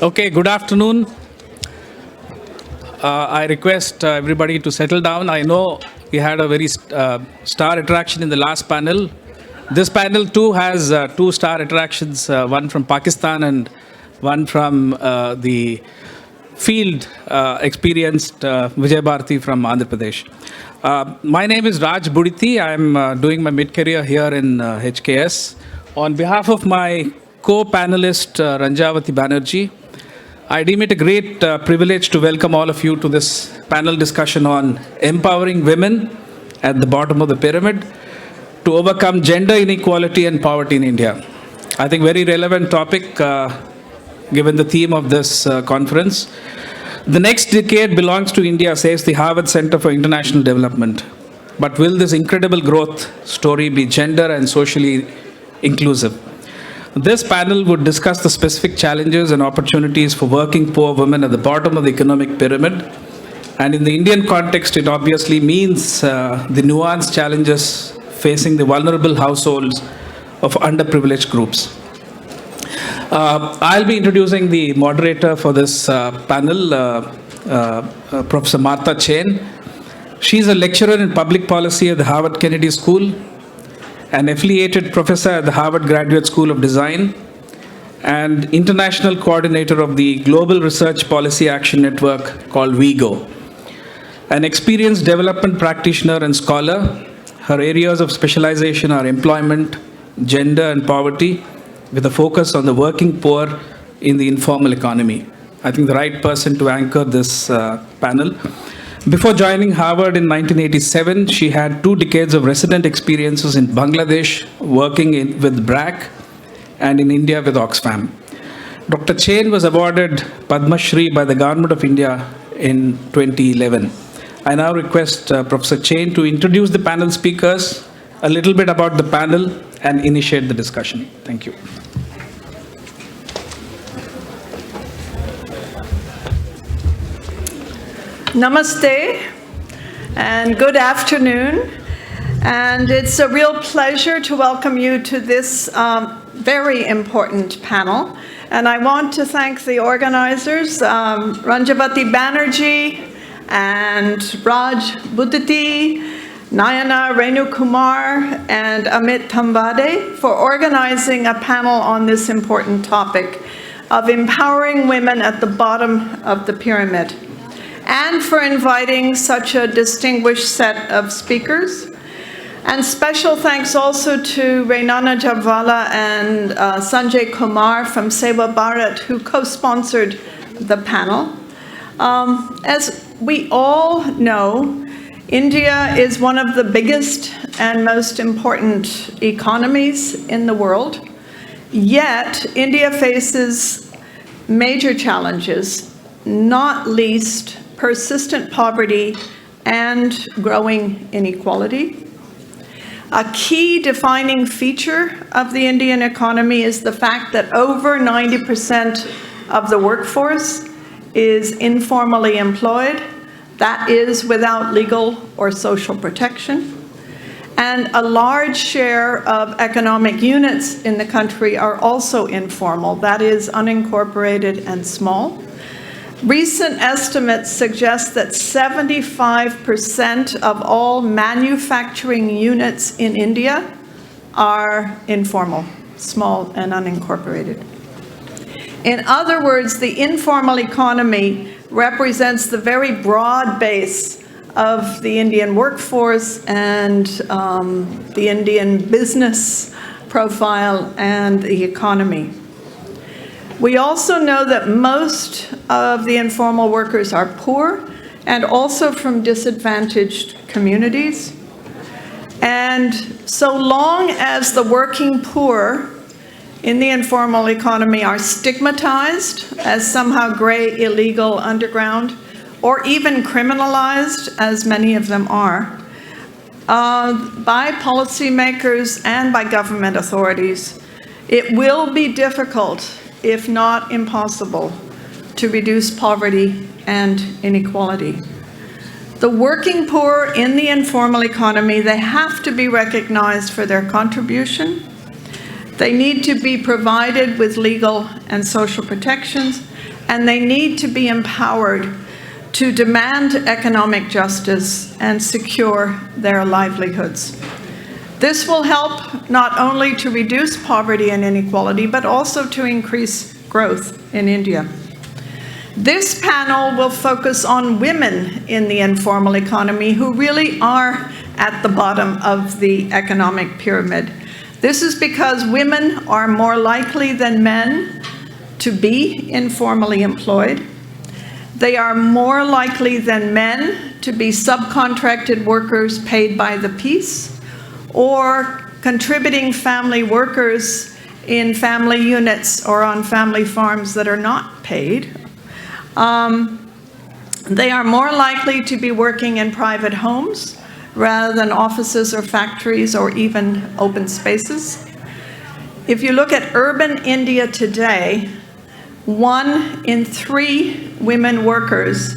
Okay, good afternoon. I request everybody to settle down. I know we had a very star attraction in the last panel. This panel too has two star attractions, one from Pakistan and one from the field experienced Vijay Bharati from Andhra Pradesh. My name is Raj Buditi. I'm doing my mid-career here in HKS. On behalf of my co-panelist Ranjavati Banerjee, I deem it a great privilege to welcome all of you to this panel discussion on empowering women at the bottom of the pyramid to overcome gender inequality and poverty in India. I think very relevant topic given the theme of this conference. The next decade belongs to India, says the Harvard Center for International Development. But will this incredible growth story be gender and socially inclusive? This panel would discuss the specific challenges and opportunities for working poor women at the bottom of the economic pyramid. And in the Indian context, it obviously means the nuanced challenges facing the vulnerable households of underprivileged groups. I'll be introducing the moderator for this panel, Professor Martha Chen. She's a lecturer in public policy at the Harvard Kennedy School, an affiliated professor at the Harvard Graduate School of Design, and international coordinator of the Global Research Policy Action Network called WIGO. An experienced development practitioner and scholar, her areas of specialization are employment, gender, and poverty, with a focus on the working poor in the informal economy. I think the right person to anchor this panel. Before joining Harvard in 1987, she had 2 decades of resident experiences in Bangladesh, working with BRAC, and in India with Oxfam. Dr. Chen was awarded Padma Shri by the Government of India in 2011. I now request Professor Chen to introduce the panel speakers, a little bit about the panel, and initiate the discussion. Thank you. Namaste and good afternoon, and it's a real pleasure to welcome you to this very important panel. And I want to thank the organizers, Ranjavati Banerjee and Raj Buditi, Nayana Renu Kumar, and Amit Tambade for organizing a panel on this important topic of empowering women at the bottom of the pyramid, and for inviting such a distinguished set of speakers. And special thanks also to Rainana Javvala and Sanjay Kumar from Seva Bharat, who co-sponsored the panel. As we all know, India is one of the biggest and most important economies in the world. Yet, India faces major challenges, not least persistent poverty and growing inequality. A key defining feature of the Indian economy is the fact that over 90% of the workforce is informally employed, that is without legal or social protection. And a large share of economic units in the country are also informal, that is unincorporated and small. Recent estimates suggest that 75% of all manufacturing units in India are informal, small and unincorporated. In other words, the informal economy represents the very broad base of the Indian workforce and the Indian business profile and the economy. We also know that most of the informal workers are poor and also from disadvantaged communities. And so long as the working poor in the informal economy are stigmatized as somehow gray, illegal, underground, or even criminalized, as many of them are, by policymakers and by government authorities, it will be difficult, if not impossible, to reduce poverty and inequality. The working poor in the informal economy, they have to be recognized for their contribution. They need to be provided with legal and social protections, and they need to be empowered to demand economic justice and secure their livelihoods. This will help not only to reduce poverty and inequality, but also to increase growth in India. This panel will focus on women in the informal economy who really are at the bottom of the economic pyramid. This is because women are more likely than men to be informally employed. They are more likely than men to be subcontracted workers paid by the piece, or contributing family workers in family units or on family farms that are not paid. They are more likely to be working in private homes rather than offices or factories or even open spaces. If you look at urban India today, 1 in 3 women workers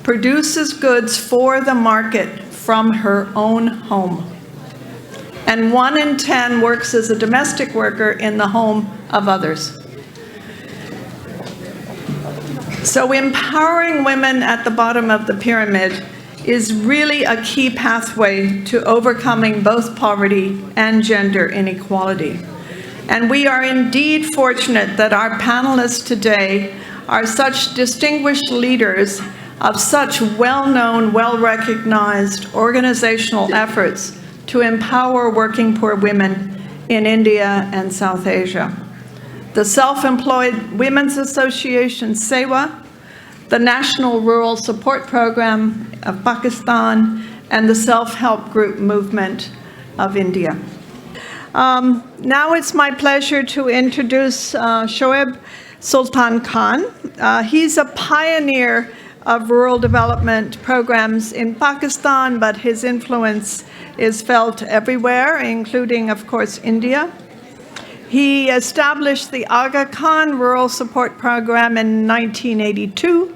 produces goods for the market from her own home. And 1 in 10 works as a domestic worker in the home of others. So empowering women at the bottom of the pyramid is really a key pathway to overcoming both poverty and gender inequality. And we are indeed fortunate that our panelists today are such distinguished leaders of such well-known, well-recognized organizational efforts to empower working poor women in India and South Asia. The Self-Employed Women's Association, SEWA, the National Rural Support Program of Pakistan, and the Self-Help Group Movement of India. Now it's my pleasure to introduce Shoaib Sultan Khan. He's a pioneer of rural development programs in Pakistan, but his influence is felt everywhere, including, of course, India. He established the Aga Khan Rural Support Program in 1982,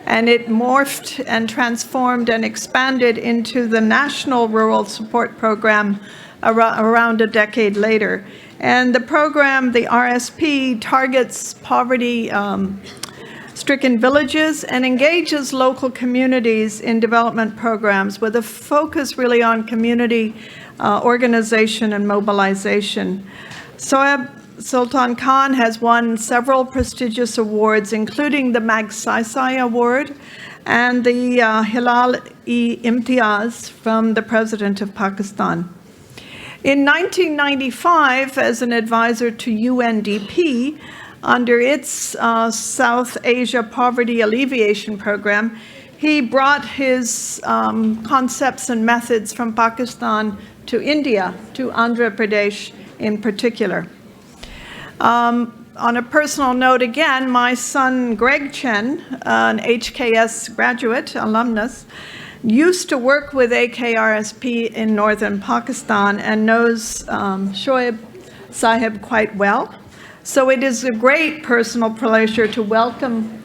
and it morphed and transformed and expanded into the National Rural Support Program around a decade later. And the program, the RSP, targets poverty-stricken villages and engages local communities in development programs with a focus really on community organization and mobilization. Shoaib Sultan Khan has won several prestigious awards, including the Magsaysay Award and the Hilal-e-Imtiaz from the President of Pakistan. In 1995, as an advisor to UNDP, under its South Asia Poverty Alleviation Program, he brought his concepts and methods from Pakistan to India, to Andhra Pradesh in particular. On a personal note again, my son Greg Chen, an HKS graduate, alumnus, used to work with AKRSP in northern Pakistan and knows Shoaib Sahib quite well. So it is a great personal pleasure to welcome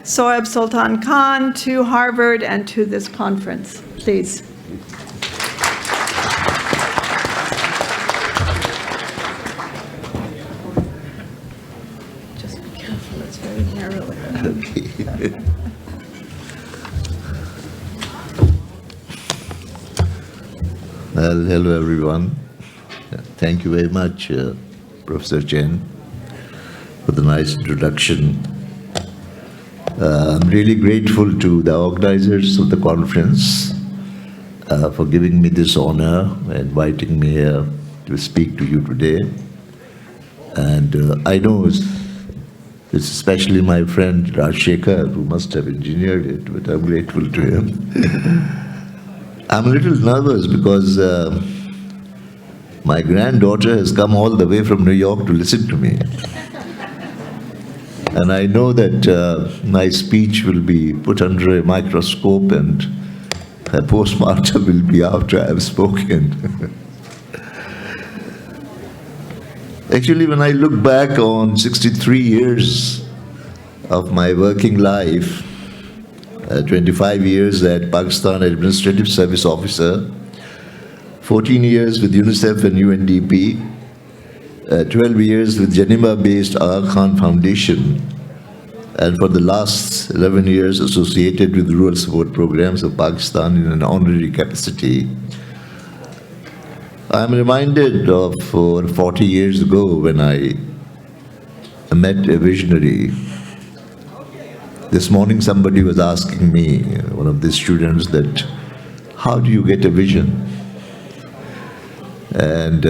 Shoaib Sultan Khan to Harvard and to this conference. Please. Just be careful, it's very narrow. Okay. Well, hello everyone. Thank you very much, Professor Chen, for the nice introduction. I'm really grateful to the organizers of the conference for giving me this honor, inviting me here to speak to you today. And I know it's especially my friend Rajshekhar who must have engineered it, but I'm grateful to him. I'm a little nervous because my granddaughter has come all the way from New York to listen to me. And I know that my speech will be put under a microscope and a postmortem will be after I have spoken. Actually, when I look back on 63 years of my working life, 25 years at Pakistan Administrative Service Officer, 14 years with UNICEF and UNDP, 12 years with Geneva-based Aga Khan Foundation, and for the last 11 years associated with rural support programs of Pakistan in an honorary capacity. I'm reminded of 40 years ago when I met a visionary. This morning somebody was asking me, one of the students, that how do you get a vision? And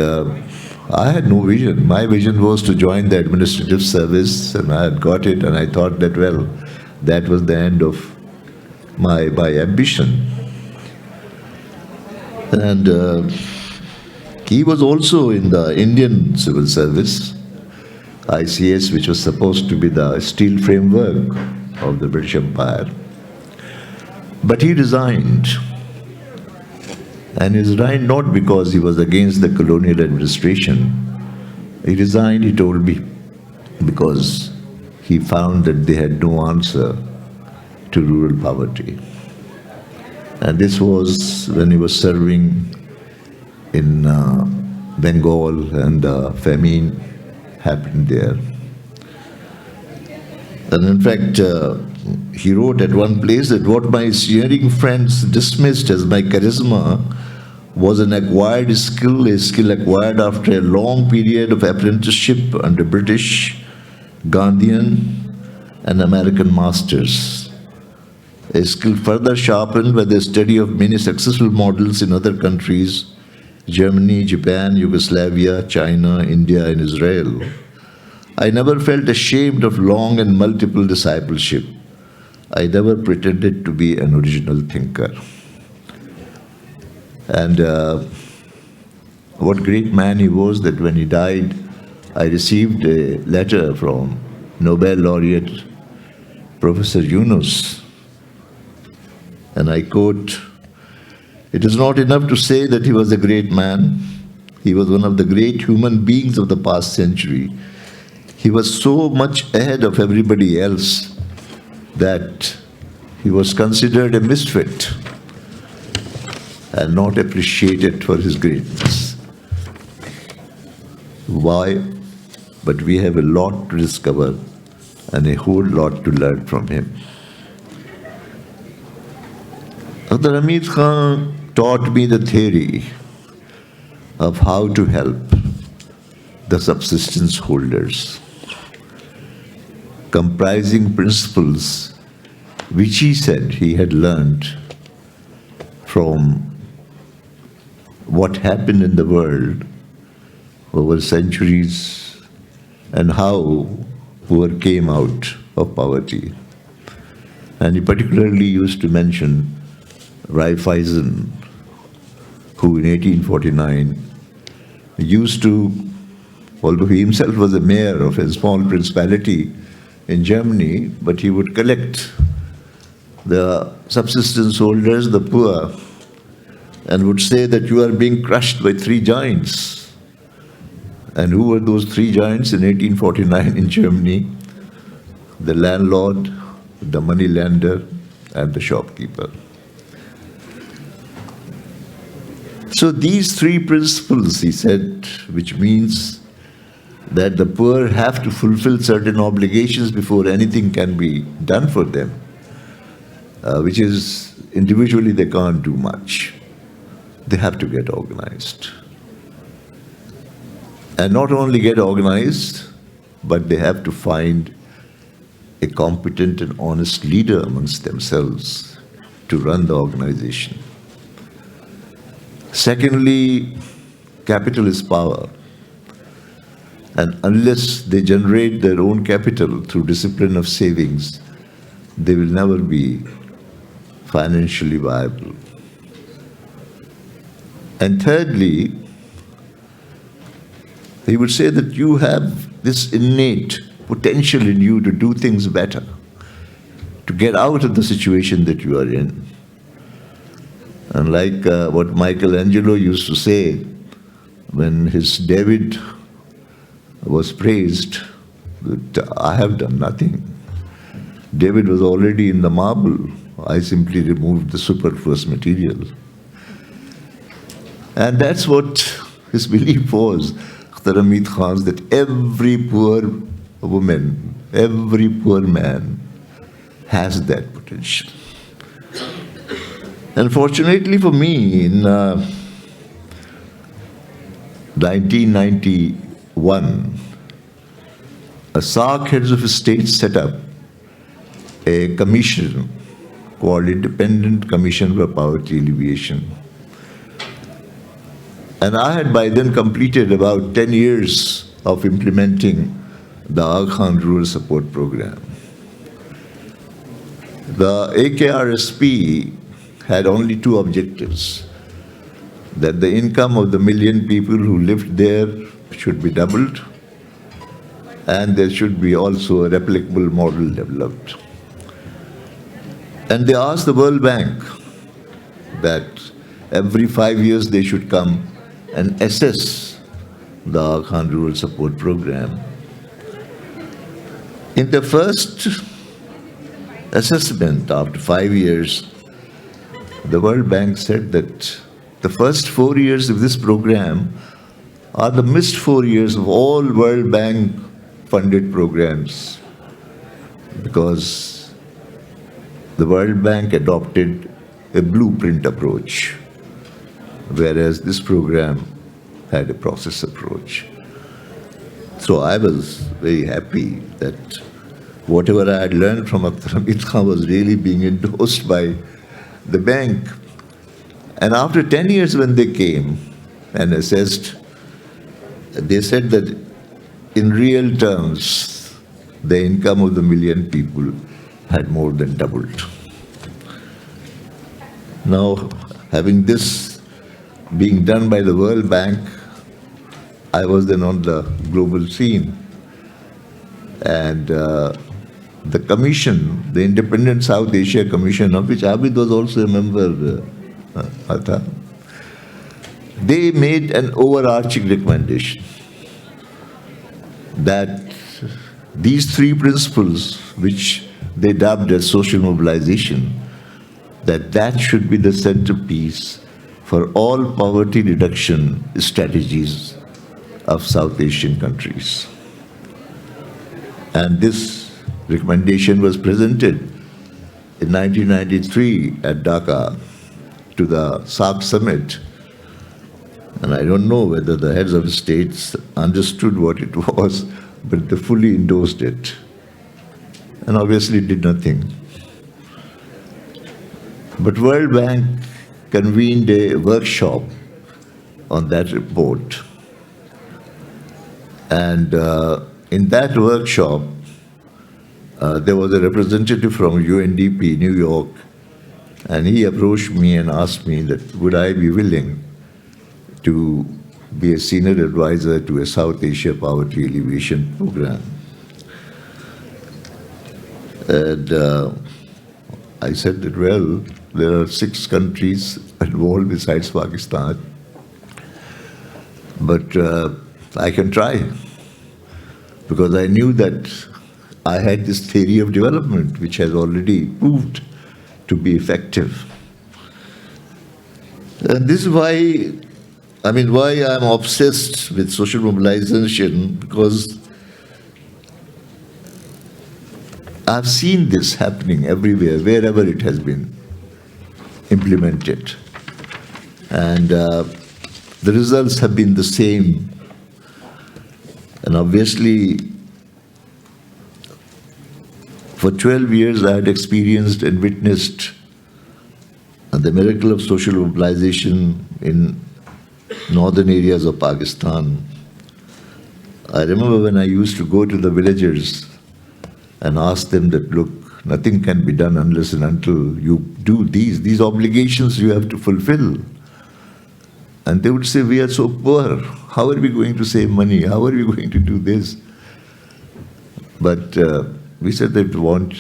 I had no vision. My vision was to join the administrative service, and I had got it, and I thought that, well, that was the end of my ambition. And he was also in the Indian civil service, ICS, which was supposed to be the steel framework of the British Empire. But he resigned. And he resigned not because he was against the colonial administration. He resigned, he told me, because he found that they had no answer to rural poverty. And this was when he was serving in Bengal, and famine happened there. And in fact, he wrote at one place that what my sneering friends dismissed as my charisma was an acquired skill, a skill acquired after a long period of apprenticeship under British, Gandhian, and American masters. A skill further sharpened by the study of many successful models in other countries, Germany, Japan, Yugoslavia, China, India, and Israel. I never felt ashamed of long and multiple discipleship. I never pretended to be an original thinker. And what great man he was that when he died, I received a letter from Nobel laureate Professor Yunus. And I quote, "It is not enough to say that he was a great man. He was one of the great human beings of the past century. He was so much ahead of everybody else that he was considered a misfit and not appreciated for his greatness." Why? But we have a lot to discover and a whole lot to learn from him. Dr. Hamid Khan taught me the theory of how to help the subsistence holders, comprising principles which he said he had learned from what happened in the world over centuries and how poor came out of poverty. And he particularly used to mention Raiffeisen, who in 1849 used to, although he himself was a mayor of a small principality in Germany, but he would collect the subsistence holders, the poor, and would say that you are being crushed by three giants. And who were those three giants in 1849 in Germany? The landlord, the moneylender, and the shopkeeper. So these three principles, he said, which means that the poor have to fulfill certain obligations before anything can be done for them, which is individually they can't do much. They have to get organized. And not only get organized, but they have to find a competent and honest leader amongst themselves to run the organization. Secondly, capital is power. And unless they generate their own capital through discipline of savings, they will never be financially viable. And thirdly, he would say that you have this innate potential in you to do things better, to get out of the situation that you are in. And like what Michelangelo used to say when his David was praised, that I have done nothing. David was already in the marble. I simply removed the superfluous material. And that's what his belief was, Dr. Hamid Khan's, that every poor woman, every poor man has that potential. Unfortunately for me, in 1991, a SARC heads of state set up a commission called Independent Commission for Poverty Alleviation. And I had by then completed about 10 years of implementing the Aga Khan Rural Support Program. The AKRSP had only two objectives: that the income of the million people who lived there should be doubled, and there should be also a replicable model developed. And they asked the World Bank that every 5 years they should come and assess the Aga Khan Rural Support Program. In the first assessment after 5 years, the World Bank said that the first 4 years of this program are the missed 4 years of all World Bank funded programs, because the World Bank adopted a blueprint approach, whereas this program had a process approach. So I was very happy that whatever I had learned from Akhtar Hamid Khan was really being endorsed by the bank. And after 10 years when they came and assessed, they said that in real terms, the income of the million people had more than doubled. Now, having this being done by the World Bank, I was then on the global scene. And the commission, the Independent South Asia Commission, of which Abid was also a member, they made an overarching recommendation that these three principles, which they dubbed as social mobilization, that should be the centerpiece for all poverty reduction strategies of South Asian countries. And this recommendation was presented in 1993 at Dhaka to the SARC summit. And I don't know whether the heads of states understood what it was, but they fully endorsed it. And obviously did nothing. But World Bank convened a workshop on that report. And in that workshop, there was a representative from UNDP, New York, and he approached me and asked me that would I be willing to be a senior advisor to a South Asia poverty alleviation program. And I said that, well, there are 6 countries involved besides Pakistan, but I can try, because I knew that I had this theory of development which has already proved to be effective. And this is why I'm obsessed with social mobilization, because I've seen this happening everywhere, wherever it has been implemented. And the results have been the same. And obviously, for 12 years I had experienced and witnessed the miracle of social mobilization in northern areas of Pakistan. I remember when I used to go to the villagers and ask them that, look, nothing can be done unless and until you do these obligations you have to fulfill. And they would say, we are so poor. How are we going to save money? How are we going to do this? But we said that if you want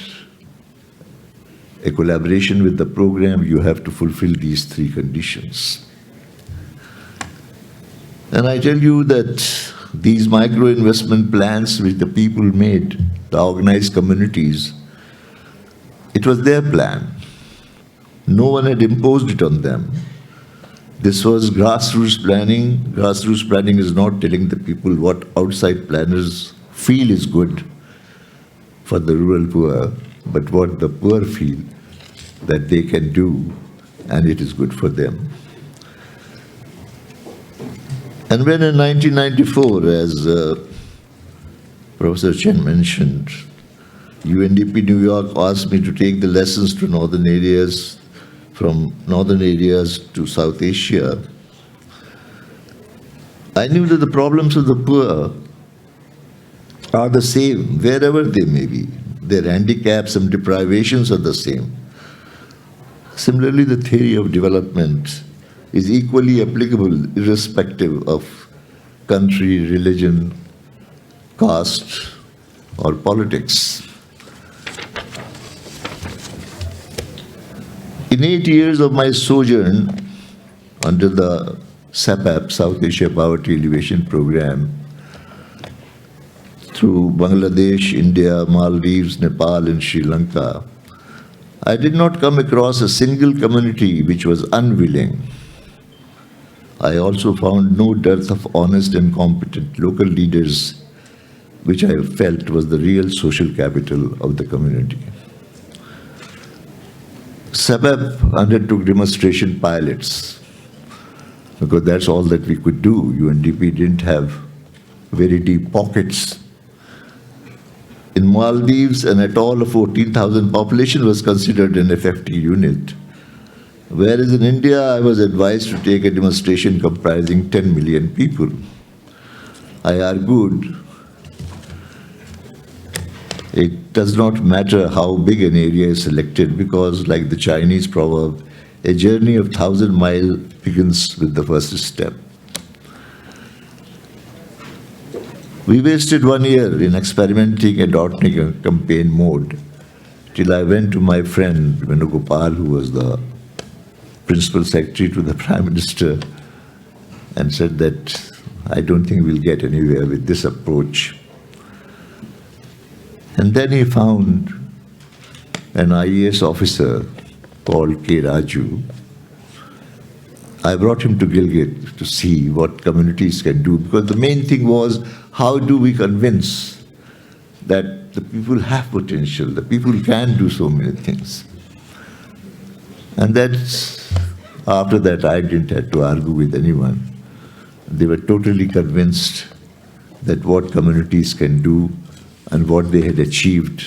a collaboration with the program, you have to fulfill these 3 conditions. And I tell you that these micro-investment plans which the people made, the organized communities, it was their plan. No one had imposed it on them. This was grassroots planning. Grassroots planning is not telling the people what outside planners feel is good for the rural poor, but what the poor feel that they can do, and it is good for them. And when in 1994, as Professor Chen mentioned, UNDP New York asked me to take the lessons to northern areas, from northern areas to South Asia, I knew that the problems of the poor are the same wherever they may be. Their handicaps and deprivations are the same. Similarly, the theory of development is equally applicable irrespective of country, religion, caste, or politics. In 8 years of my sojourn under the SAPAP, South Asia Poverty Alleviation Program, through Bangladesh, India, Maldives, Nepal, and Sri Lanka, I did not come across a single community which was unwilling. I also found no dearth of honest and competent local leaders, which I felt was the real social capital of the community. SAPAP undertook demonstration pilots, because that's all that we could do. UNDP didn't have very deep pockets. In Maldives, an atoll of 14,000 population was considered an FFT unit, whereas in India, I was advised to take a demonstration comprising 10 million people. I argued it does not matter how big an area is selected, because, like the Chinese proverb, a journey of 1,000 miles begins with the first step. We wasted 1 year in experimenting and adopting a campaign mode, till I went to my friend Venugopal, who was the principal secretary to the Prime Minister, and said that I don't think we'll get anywhere with this approach. And then he found an IAS officer called K. Raju. I brought him to Gilgit to see what communities can do, because the main thing was, how do we convince that the people have potential, the people can do so many things. And that's, after that, I didn't have to argue with anyone. They were totally convinced that what communities can do and what they had achieved.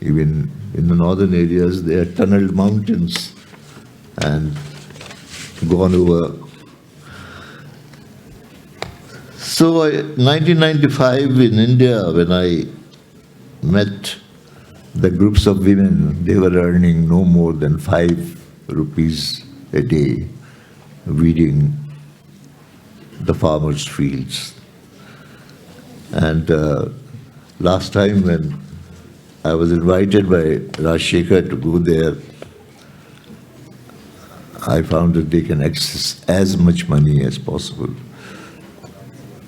Even in the northern areas, they had tunneled mountains and gone over. So 1995 in India, when I met the groups of women, they were earning no more than 5 rupees a day weeding the farmers' fields. And last time when I was invited by Rajshekhar to go there, I found that they can access as much money as possible.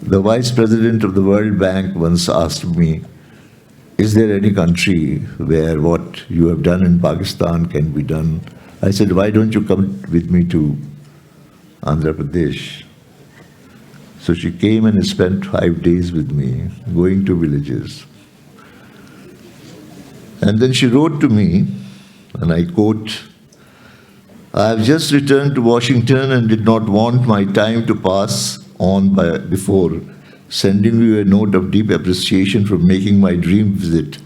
The vice president of the World Bank once asked me, is there any country where what you have done in Pakistan can be done? I said, why don't you come with me to Andhra Pradesh? So she came and spent 5 days with me, going to villages. And then she wrote to me, and I quote, I have just returned to Washington and did not want my time to pass on before sending you a note of deep appreciation for making my dream visit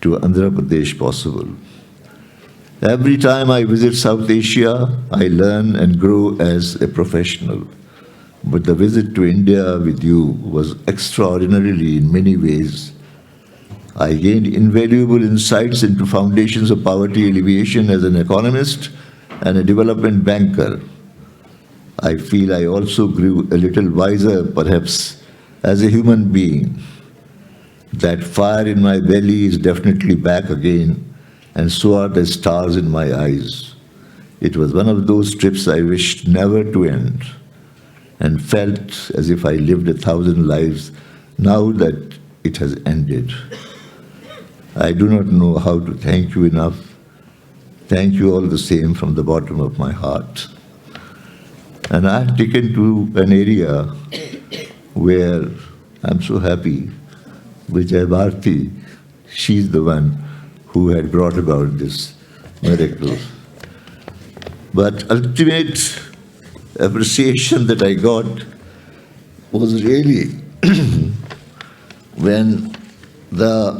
to Andhra Pradesh possible. Every time I visit South Asia, I learn and grow as a professional. But the visit to India with you was extraordinarily in many ways. I gained invaluable insights into foundations of poverty alleviation as an economist and a development banker. I feel I also grew a little wiser, perhaps, as a human being. That fire in my belly is definitely back again, and so are the stars in my eyes. It was one of those trips I wished never to end, and felt as if I lived 1,000 lives now that it has ended. I do not know how to thank you enough. Thank you all the same from the bottom of my heart. And I have taken to an area where I'm so happy Vijay Bharti, she's the one who had brought about this miracle. But ultimate appreciation that I got was really when the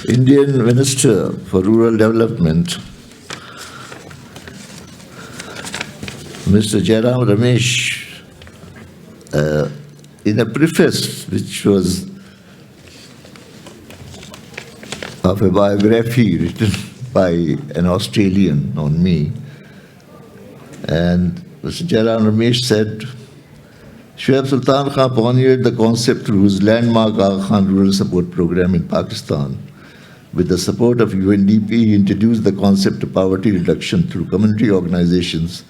Indian Minister for Rural Development, Mr. Jairam Ramesh, in a preface which was of a biography written by an Australian on me, and Mr. Jairam Ramesh said, Shoaib Sultan Khan pioneered the concept through his landmark Aga Khan Rural Support Program in Pakistan. With the support of UNDP, he introduced the concept of poverty reduction through community organizations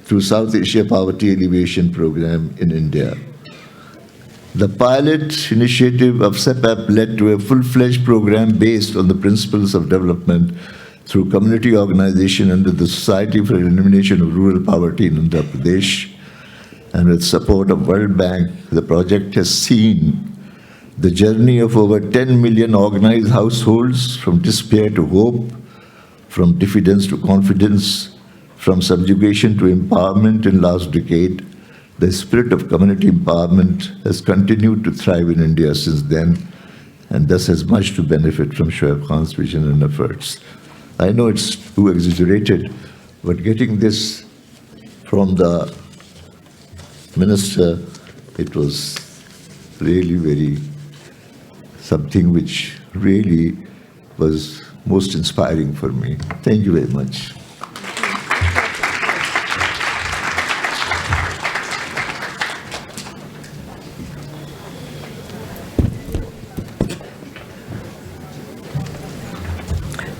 through South Asia Poverty Alleviation Program in India. The pilot initiative of SEPAP led to a full-fledged program based on the principles of development through community organization under the Society for Elimination of Rural Poverty in Andhra Pradesh. And with support of World Bank, the project has seen the journey of over 10 million organized households from despair to hope, from diffidence to confidence, from subjugation to empowerment in last decade. The spirit of community empowerment has continued to thrive in India since then, and thus has much to benefit from Shoaib Khan's vision and efforts. I know it's too exaggerated, but getting this from the minister, it was really very something which really was most inspiring for me. Thank you very much.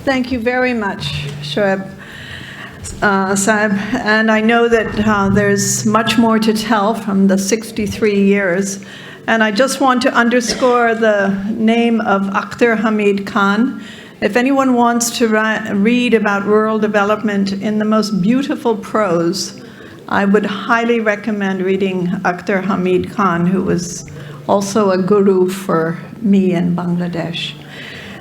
Thank you very much, Shoaib Sahib. And I know that there's much more to tell from the 63 years. And I just want to underscore the name of Akhtar Hamid Khan. If anyone wants to read about rural development in the most beautiful prose, I would highly recommend reading Akhtar Hamid Khan, who was also a guru for me in Bangladesh.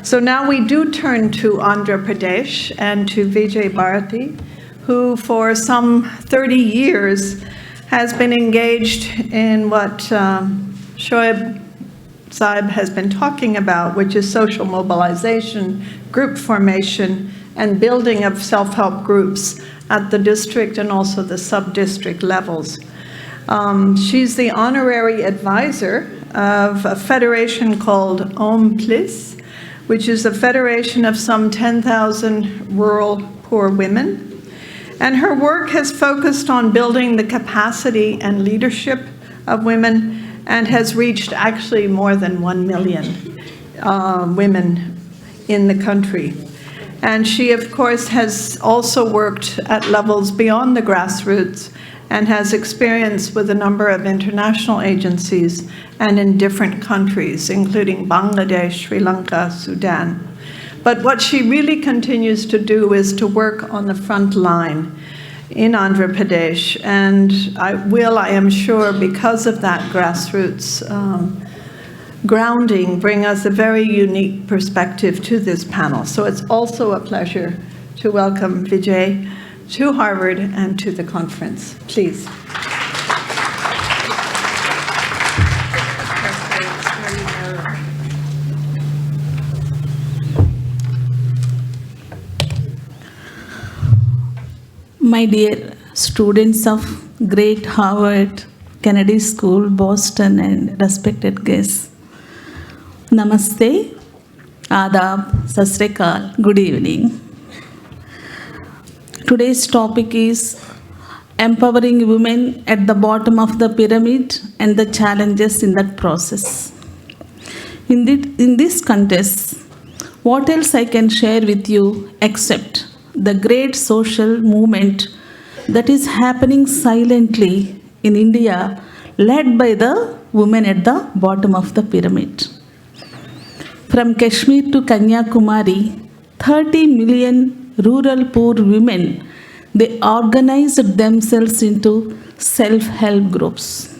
So now we do turn to Andhra Pradesh and to Vijay Bharti, who for some 30 years has been engaged in what Shoaib Sahib has been talking about, which is social mobilization, group formation, and building of self-help groups at the district and also the sub-district levels. She's the honorary advisor of a federation called Om Plis, which is a federation of some 10,000 rural poor women. And her work has focused on building the capacity and leadership of women and has reached actually more than 1 million women in the country. And she, of course, has also worked at levels beyond the grassroots and has experience with a number of international agencies and in different countries, including Bangladesh, Sri Lanka, Sudan. But what she really continues to do is to work on the front line in Andhra Pradesh, and I am sure, because of that grassroots grounding, bring us a very unique perspective to this panel. So it's also a pleasure to welcome Vijay to Harvard and to the conference. Please. My dear students of great Harvard, Kennedy School, Boston, and respected guests, Namaste, Adab, Sat Sri Akal, good evening. Today's topic is empowering women at the bottom of the pyramid and the challenges in that process. In this context, what else I can share with you except the great social movement that is happening silently in India, led by the women at the bottom of the pyramid. From Kashmir to Kanyakumari, 30 million rural poor women, they organized themselves into self-help groups.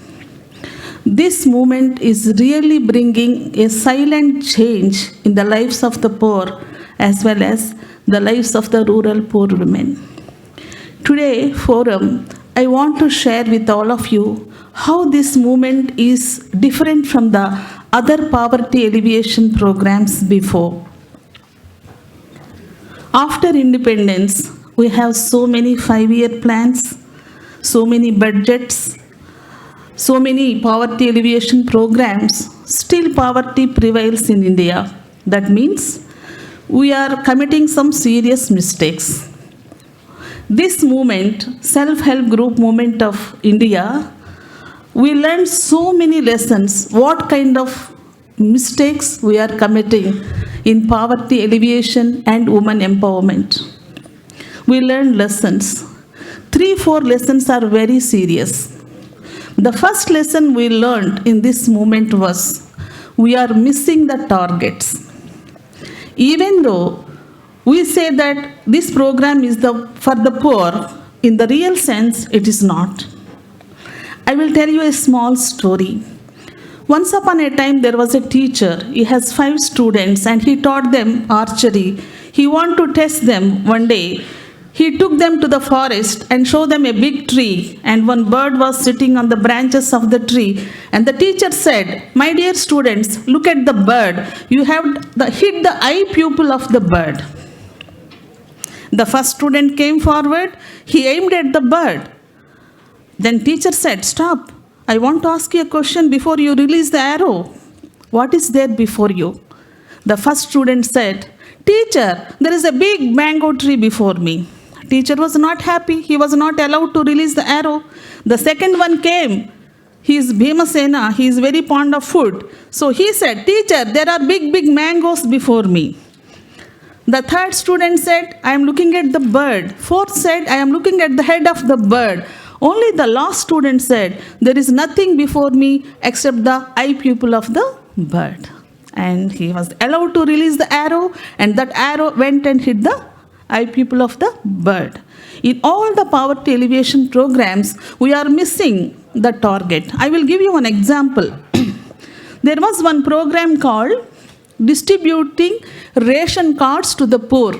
This movement is really bringing a silent change in the lives of the poor as well as the lives of the rural poor women. Today, forum, I want to share with all of you how this movement is different from the other poverty alleviation programs before. After independence, we have so many 5-year plans, so many budgets, so many poverty alleviation programs. Still poverty prevails in India. That means we are committing some serious mistakes. This movement, self-help group movement of India, we learned so many lessons, what kind of mistakes we are committing in poverty alleviation and women empowerment. We learned lessons. 3-4 lessons are very serious. The first lesson we learned in this movement was we are missing the targets. Even though we say that this program is for the poor, in the real sense, it is not. I will tell you a small story. Once upon a time, there was a teacher. He has 5 students and he taught them archery. He wanted to test them one day. He took them to the forest and showed them a big tree, and one bird was sitting on the branches of the tree. And the teacher said, "My dear students, look at the bird. You have hit the eye pupil of the bird." The first student came forward. He aimed at the bird. Then teacher said, "Stop. I want to ask you a question before you release the arrow. What is there before you?" The first student said, "Teacher, there is a big mango tree before me." Teacher was not happy. He was not allowed to release the arrow. The second one came. He is Bhimasena. He is very fond of food. So he said, "Teacher, there are big mangoes before me." The third student said, "I am looking at the bird." Fourth said, "I am looking at the head of the bird." Only the last student said, "There is nothing before me except the eye pupil of the bird." And he was allowed to release the arrow, and that arrow went and hit the eye pupil of the bird. In all the poverty alleviation programs, we are missing the target. I will give you one example. There was one program called distributing ration cards to the poor.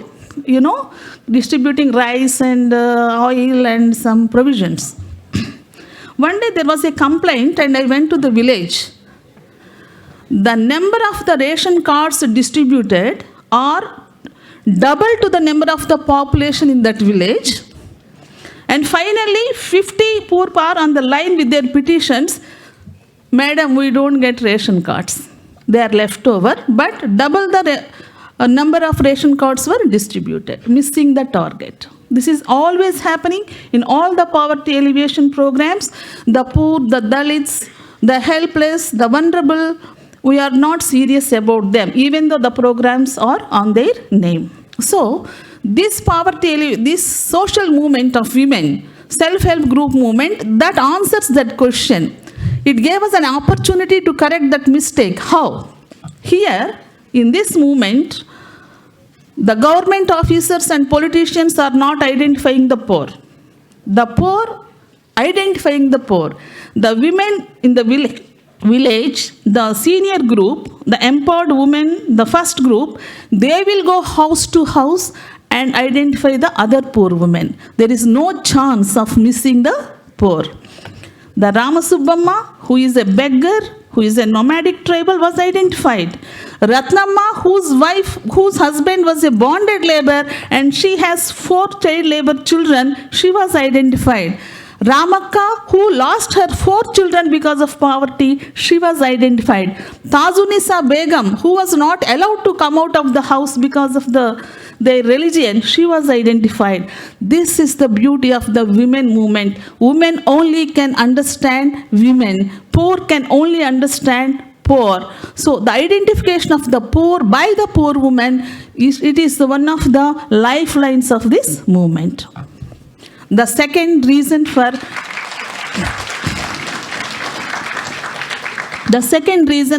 You know, distributing rice and oil and some provisions. One day there was a complaint and I went to the village. The number of the ration cards distributed are double to the number of the population in that village. And finally, 50 poor are on the line with their petitions. "Madam, we don't get ration cards. They are left over, but double the number of ration cards were distributed," missing the target. This is always happening in all the poverty alleviation programs. The poor, the Dalits, the helpless, the vulnerable, we are not serious about them, even though the programs are on their name. So, this social movement of women, self-help group movement, that answers that question. It gave us an opportunity to correct that mistake. How? Here, in this movement, the government officers and politicians are not identifying the poor. The poor identifying the poor. The women in the village, the senior group, the empowered women, the first group, they will go house to house and identify the other poor women. There is no chance of missing the poor. The Ramasubbamma, who is a beggar, who is a nomadic tribal, was identified. Ratnamma, whose husband was a bonded labor and she has 4 child labor children, she was identified. Ramakka, who lost her 4 children because of poverty, she was identified. Tazunisa Begum, who was not allowed to come out of the house because of their religion, she was identified. This is the beauty of the women movement. Women only can understand women. Poor can only understand poor. So the identification of the poor by the poor woman, it is one of the lifelines of this movement. The second reason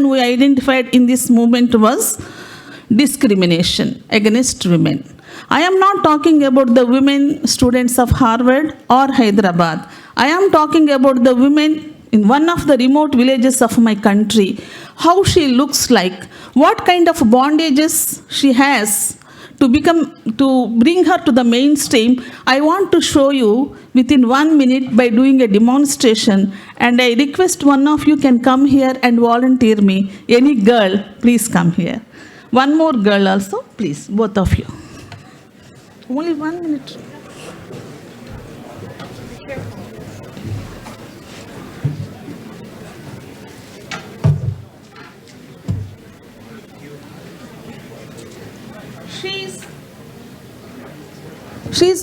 we identified in this movement was discrimination against women. I am not talking about the women students of Harvard or Hyderabad. I am talking about the women in one of the remote villages of my country, how she looks like, what kind of bondages she has to bring her to the mainstream. I want to show you within 1 minute by doing a demonstration, and I request one of you can come here and volunteer me. Any girl, please come here. One more girl also, please, both of you. Only 1 minute.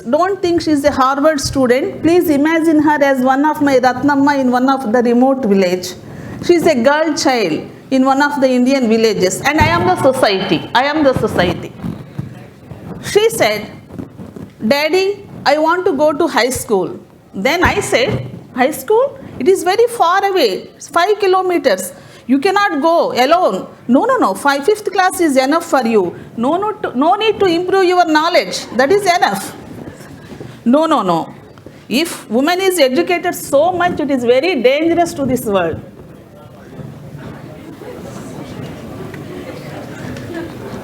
Don't think she's a Harvard student. Please imagine her as one of my Ratnamma in one of the remote village. She's a girl child in one of the Indian villages, and I am the society. I am the society. She said, Daddy, I want to go to high school. Then I said, high school? It is very far away. It's 5 kilometers. You cannot go alone. No. Fifth class is enough for you. No need to improve your knowledge. That is enough. No. If woman is educated so much, it is very dangerous to this world.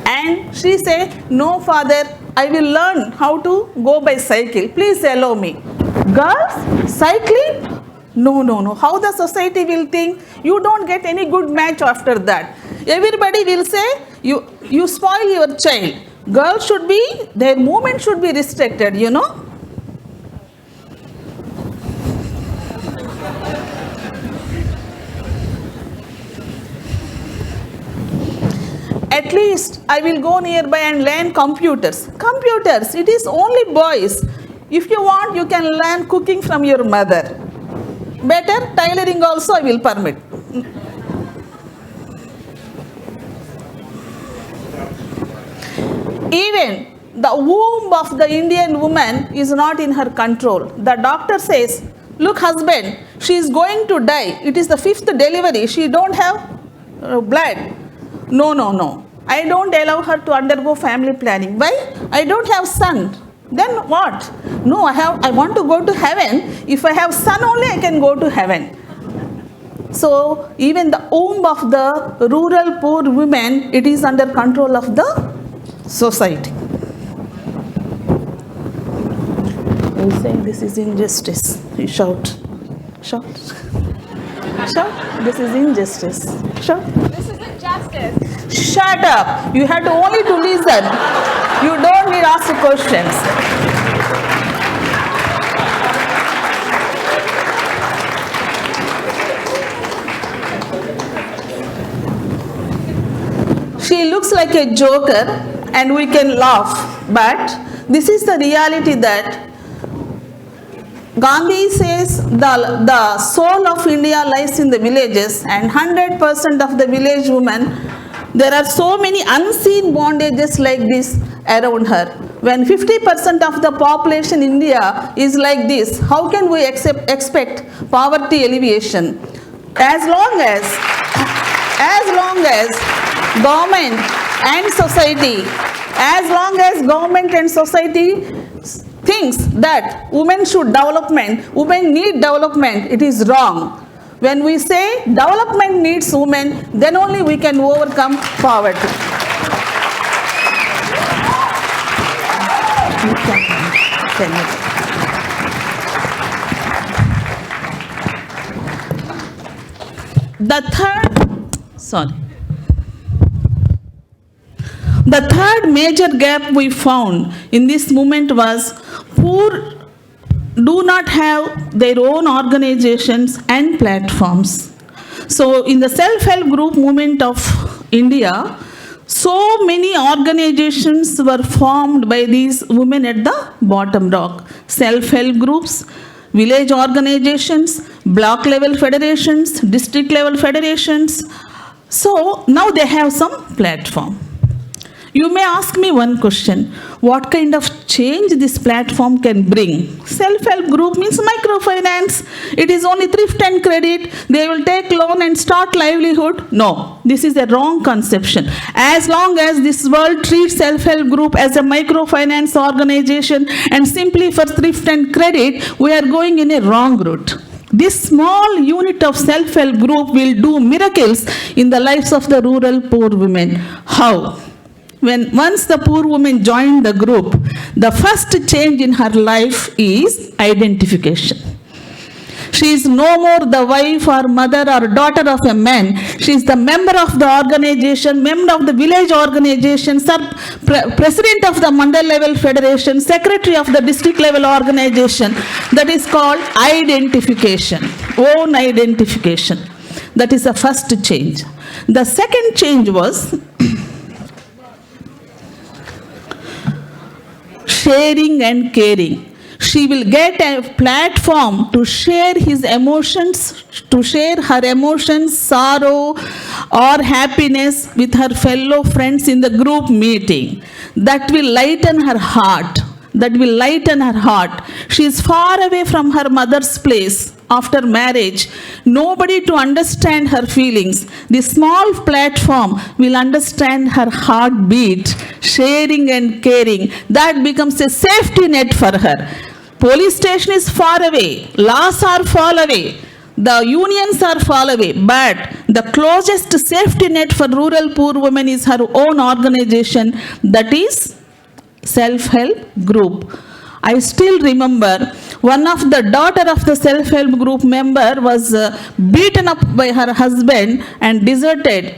And she said, no father, I will learn how to go by cycle. Please allow me. Girls, cycling? No. How the society will think? You don't get any good match after that. Everybody will say, you spoil your child. Girls should be, their movement should be restricted, you know. At least I will go nearby and learn computers. Computers, it is only boys. If you want, you can learn cooking from your mother. Better, tailoring also I will permit. Even the womb of the Indian woman is not in her control. The doctor says, look husband, she is going to die. It is the 5th delivery. She don't have blood. No. I don't allow her to undergo family planning. Why? I don't have son. Then what? No, I want to go to heaven. If I have son only, I can go to heaven. So even the womb of the rural poor women, it is under control of the society. You say this is injustice. You shout. This is injustice. Shout. This is injustice. Shut up. You have to only to listen. You don't need to ask questions. She looks like a joker and we can laugh, but this is the reality that Gandhi says the soul of India lies in the villages, and 100% of the village women, there are so many unseen bondages like this around her. When 50% of the population in India is like this, how can we expect poverty alleviation? As long as government and society, thinks that women need development, it is wrong. When we say development needs women, then only we can overcome poverty. The third major gap we found in this movement was poor do not have their own organizations and platforms. So in the self-help group movement of India, so many organizations were formed by these women at the bottom rock. Self-help groups, village organizations, block level federations, district level federations. So now they have some platform. You may ask me one question, what kind of change this platform can bring? Self-help group means microfinance. It is only thrift and credit. They will take loan and start livelihood. No, this is a wrong conception. As long as this world treats self-help group as a microfinance organization and simply for thrift and credit, we are going in a wrong route. This small unit of self-help group will do miracles in the lives of the rural poor women. How? Once the poor woman joined the group, the first change in her life is identification. She is no more the wife or mother or daughter of a man. She is the member of the organization, member of the village organization, president of the mandal level federation, secretary of the district level organization. That is called identification, own identification. That is the first change. The second change was sharing and caring. She will get a platform to share his emotions, to share her emotions, sorrow or happiness with her fellow friends in the group meeting. That will lighten her heart. That will lighten her heart. She is far away from her mother's place after marriage. Nobody to understand her feelings. This small platform will understand her heartbeat, sharing and caring. That becomes a safety net for her. Police station is far away. Laws are far away. The unions are far away. But the closest safety net for rural poor women is her own organization. That is self-help group. I still remember one of the daughter of the self-help group member was beaten up by her husband and deserted.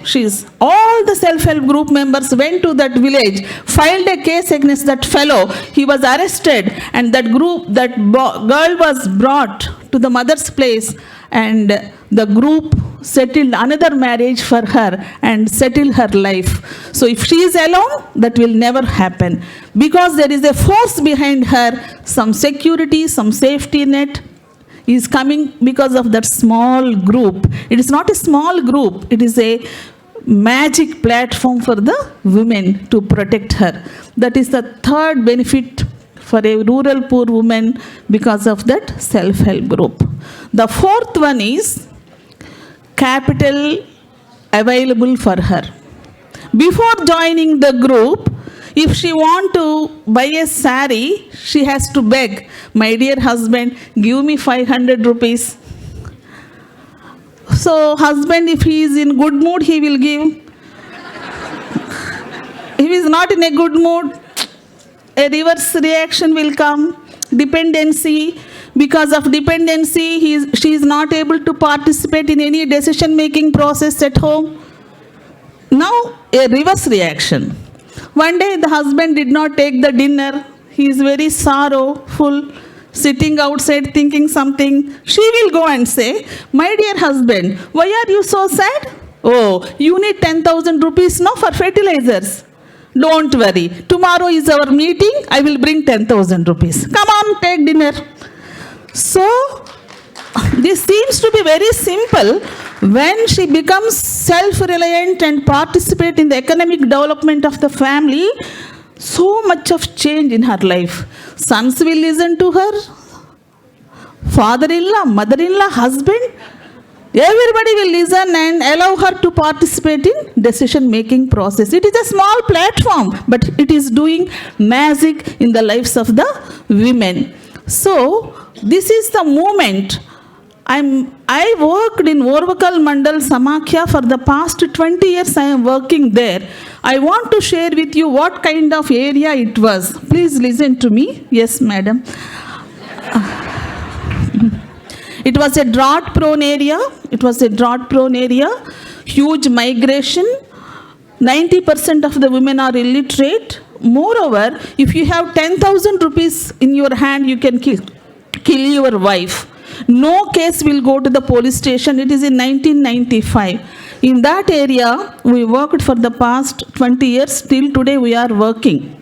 All the self-help group members went to that village, filed a case against that fellow. He was arrested, and that girl was brought to the mother's place, and the group settled another marriage for her and settled her life. So if she is alone, that will never happen, because there is a force behind her, some security, some safety net is coming because of that small group. It is not a small group, it is a magic platform for the women to protect her. That is the third benefit for a rural poor woman because of that self-help group. The fourth one is capital available for her. Before joining the group, if she want to buy a sari, she has to beg, my dear husband, give me 500 rupees. So husband, if he is in good mood, he will give. If he is not in a good mood, a reverse reaction will come. Dependency. Because of dependency, she is not able to participate in any decision-making process at home. Now, a reverse reaction. One day, the husband did not take the dinner. He is very sorrowful, sitting outside thinking something. She will go and say, my dear husband, why are you so sad? Oh, you need 10,000 rupees now for fertilizers. Don't worry. Tomorrow is our meeting. I will bring 10,000 rupees. Come on, take dinner. So, this seems to be very simple. When she becomes self-reliant and participate in the economic development of the family, so much of change in her life. Sons will listen to her. Father-in-law, mother-in-law, husband. Everybody will listen and allow her to participate in decision-making process. It is a small platform, but it is doing magic in the lives of the women. So, this is the moment. I worked in Orvakal Mandal Samakhya for the past 20 years. I am working there. I want to share with you what kind of area it was. Please listen to me. Yes, madam. It was a drought-prone area. Huge migration. 90% of the women are illiterate. Moreover, if you have 10,000 rupees in your hand, you can kill your wife. No case will go to the police station. It is in 1995. In that area, we worked for the past 20 years. Till today, we are working.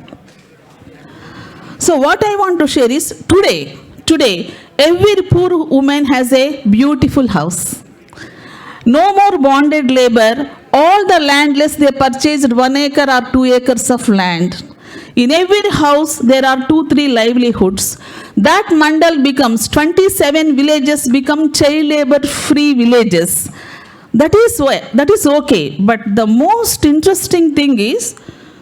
So what I want to share is today, every poor woman has a beautiful house. No more bonded labor. All the landless, they purchased 1 acre or 2 acres of land. In every house, there are 2-3 livelihoods. That mandal becomes 27 villages become child labor free villages. That is okay. But the most interesting thing is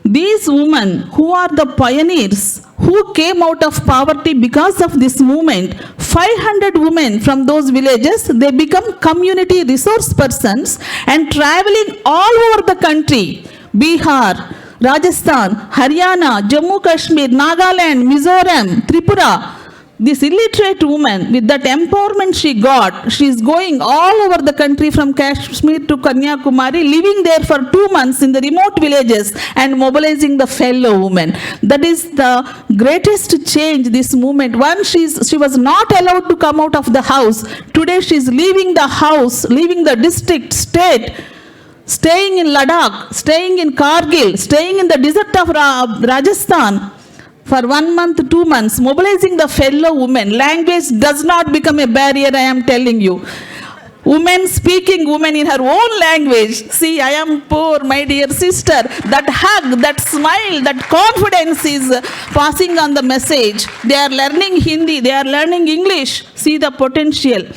These women who are the pioneers, who came out of poverty because of this movement, 500 women from those villages, they become community resource persons and traveling all over the country, Bihar, Rajasthan, Haryana, Jammu Kashmir, Nagaland, Mizoram, Tripura. This illiterate woman, with that empowerment she got, she is going all over the country from Kashmir to Kanyakumari, living there for 2 months in the remote villages and mobilizing the fellow women. That is the greatest change, this movement. Once she was not allowed to come out of the house. Today she is leaving the house, leaving the district, state, staying in Ladakh, staying in Kargil, staying in the desert of Rajasthan for 1 month, 2 months, mobilizing the fellow women. Language does not become a barrier, I am telling you. Women speaking, women in her own language. See, I am poor, my dear sister. That hug, that smile, that confidence is passing on the message. They are learning Hindi, they are learning English. See the potential.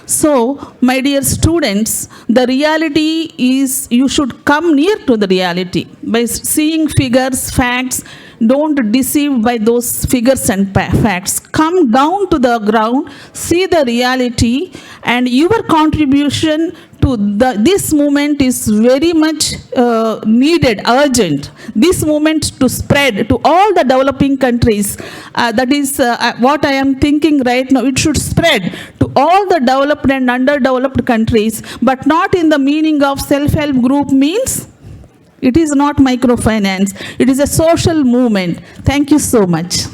So, my dear students, the reality is you should come near to the reality by seeing figures, facts. Don't deceive by those figures and facts. Come down to the ground, see the reality, and your contribution to this movement is very much needed, urgent. This movement to spread to all the developing countries. That is what I am thinking right now. It should spread to all the developed and underdeveloped countries, but not in the meaning of self-help group means. It is not microfinance. It is a social movement. Thank you so much.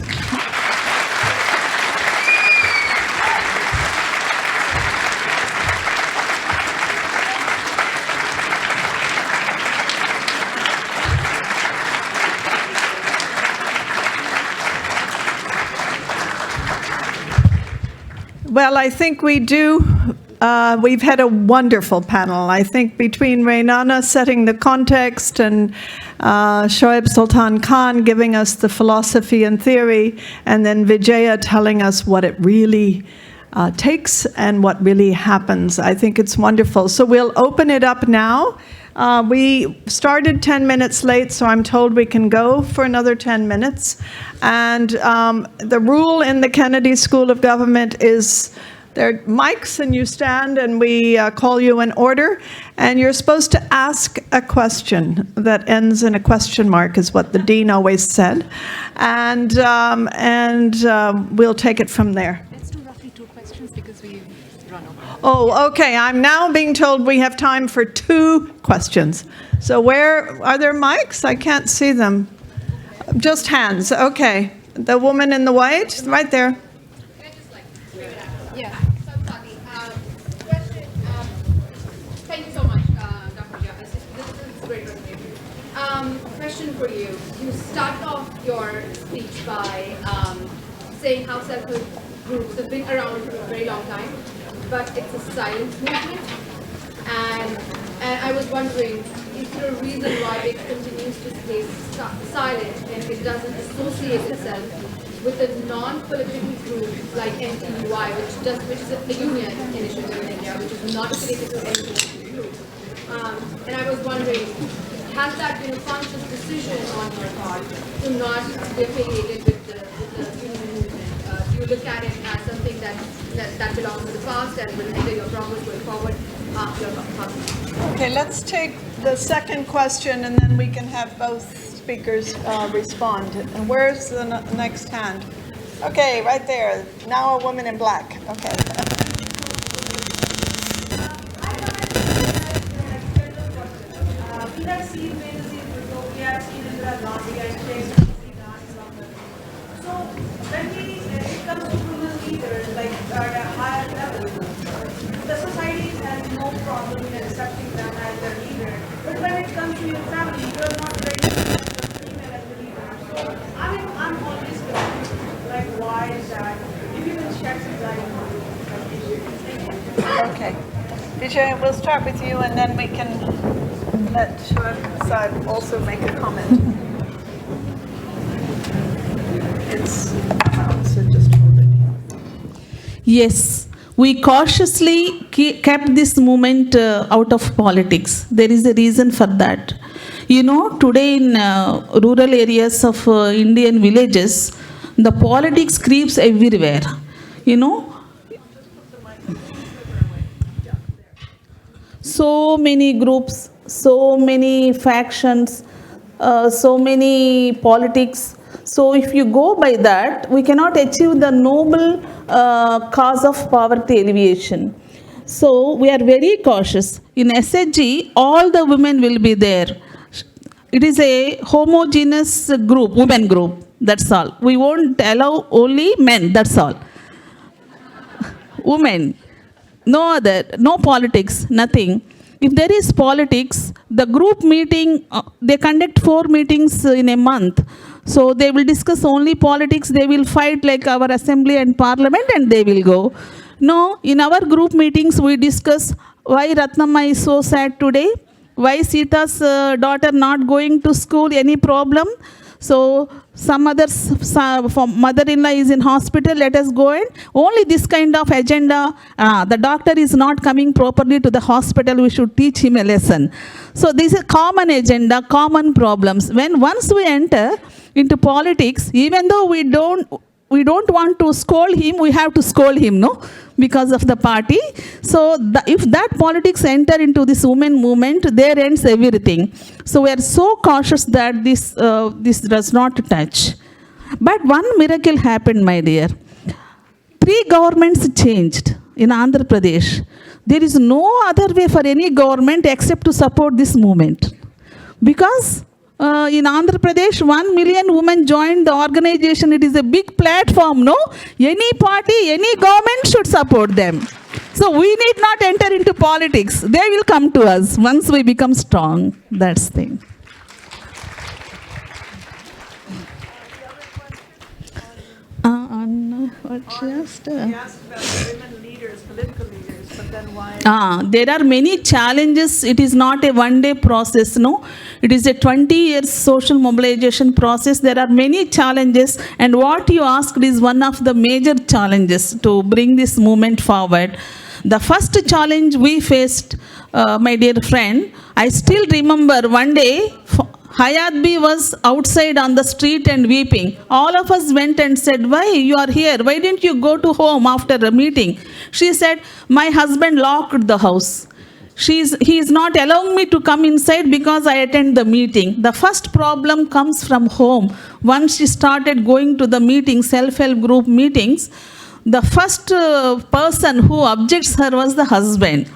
Well, I think we do. We've had a wonderful panel. I think between Rainana setting the context and Shoaib Sultan Khan giving us the philosophy and theory, and then Vijaya telling us what it really takes and what really happens. I think it's wonderful. So we'll open it up now. We started 10 minutes late, so I'm told we can go for another 10 minutes. And the rule in the Kennedy School of Government is there are mics and you stand and we call you in order. And you're supposed to ask a question that ends in a question mark is what the dean always said. And we'll take it from there. Let's do roughly 2 questions because we've run over. Oh, okay. I'm now being told we have time for 2 questions. So where are there mics? I can't see them. Just hands. Okay. The woman in the white, right there. Yeah. Question. Thank you so much, Dr. Jha. This is great presentation. Question for you. You start off your speech by saying how self-help groups have been around for a very long time, but it's a silent movement. And I was wondering, is there a reason why it continues to stay silent and it doesn't associate itself with a non-political group like NTUI, which is a union initiative in India, which is not affiliated to any political group? And I was wondering, has that been a conscious decision on your part to not be affiliated with the union movement? Do you look at it as something that belongs to the past and will hinder your progress going forward after your past? Okay, let's take the second question and then we can have both speakers respond. And where's the next hand? Okay, right there. Now a woman in black. Okay. We have seen many before. We have seen Indira Gandhi and Sheikh So when it comes to women leaders, like at a higher level, the society has no problem in accepting them as their leader. But when it comes to your family, you are not ready to accept the female as the leader. So I'm always confused. Like, why is that? If you can shed some light on that issue. Thank you. Okay. Vijay, we'll start with you and then we can let Shoaib also make a comment. So just hold it. Yes, we cautiously kept this movement out of politics. There is a reason for that. You know, today in rural areas of Indian villages, the politics creeps everywhere. You know, so many groups, so many factions, so many politics. So if you go by that, we cannot achieve the noble cause of poverty alleviation. So we are very cautious. In SHG, all the women will be there. It is a homogeneous group, women group, that's all. We won't allow only men, that's all. Women, no other, no politics, nothing. If there is politics, the group meeting, they conduct 4 meetings in a month. So they will discuss only politics, they will fight like our assembly and parliament and they will go. No, in our group meetings we discuss why Ratnamma is so sad today, why Sita's daughter not going to school, any problem. So some other mother-in-law is in hospital, let us go in. Only this kind of agenda, the doctor is not coming properly to the hospital, we should teach him a lesson. So this is a common agenda, common problems. When once we enter into politics, even though we don't want to scold him, we have to scold him, no? Because of the party. So if that politics enter into this women movement, there ends everything. So we are so cautious that this does not touch. But one miracle happened, my dear. 3 governments changed in Andhra Pradesh. There is no other way for any government except to support this movement. Because in Andhra Pradesh, 1 million women joined the organization. It is a big platform, no? Any party, any government should support them. So we need not enter into politics. They will come to us once we become strong. That's the thing. What just? He asked about women leaders, political leaders, but then why? There are many challenges. It is not a one-day process, no? It is a 20 years social mobilization process. There are many challenges, and what you asked is one of the major challenges to bring this movement forward. The first challenge we faced, my dear friend, I still remember one day, Hayatbi was outside on the street and weeping. All of us went and said, why you are here? Why didn't you go to home after a meeting? She said, my husband locked the house. He is not allowing me to come inside because I attend the meeting. The first problem comes from home. Once she started going to the meeting, self-help group meetings, the first person who objects her was the husband.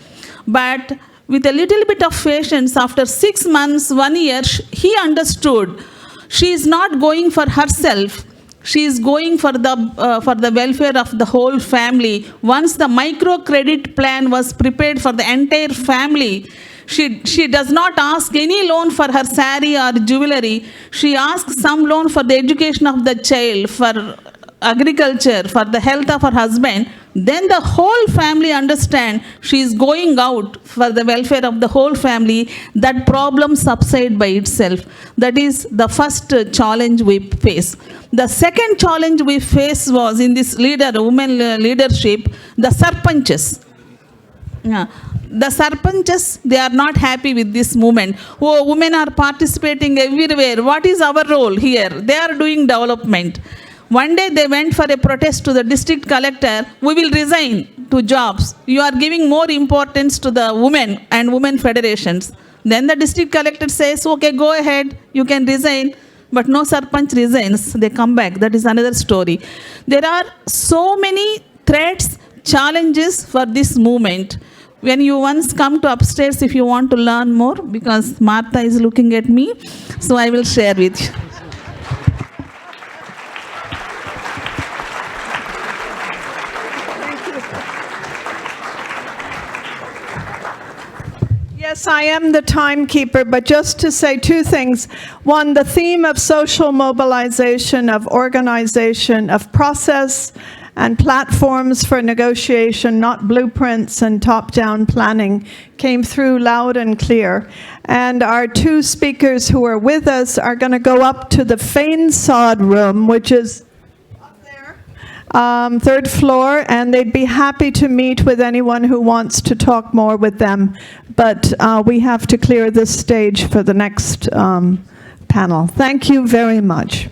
But with a little bit of patience, after 6 months, 1 year, he understood she is not going for herself. She is going for the welfare of the whole family. Once the microcredit plan was prepared for the entire family, she does not ask any loan for her saree or jewelry. She asks some loan for the education of the child, for agriculture, for the health of her husband. Then the whole family understand she is going out for the welfare of the whole family. That problem subsides by itself. That is the first challenge we face. The second challenge we face was in this women leadership, the sarpanches. The sarpanches, they are not happy with this movement. Oh, women are participating everywhere. What is our role here? They are doing development. One day they went for a protest to the district collector. We will resign to jobs. You are giving more importance to the women and women federations. Then the district collector says, okay, go ahead, you can resign. But no sarpanch resigns. They come back. That is another story. There are so many threats, challenges for this movement. When you once come to upstairs, if you want to learn more, because Martha is looking at me, so I will share with you. Yes, I am the timekeeper, but just to say 2 things. One, the theme of social mobilization, of organization, of process and platforms for negotiation, not blueprints and top-down planning, came through loud and clear. And our 2 speakers who are with us are going to go up to the Feinsod room, which is up there, third floor, and they'd be happy to meet with anyone who wants to talk more with them. But we have to clear this stage for the next panel. Thank you very much.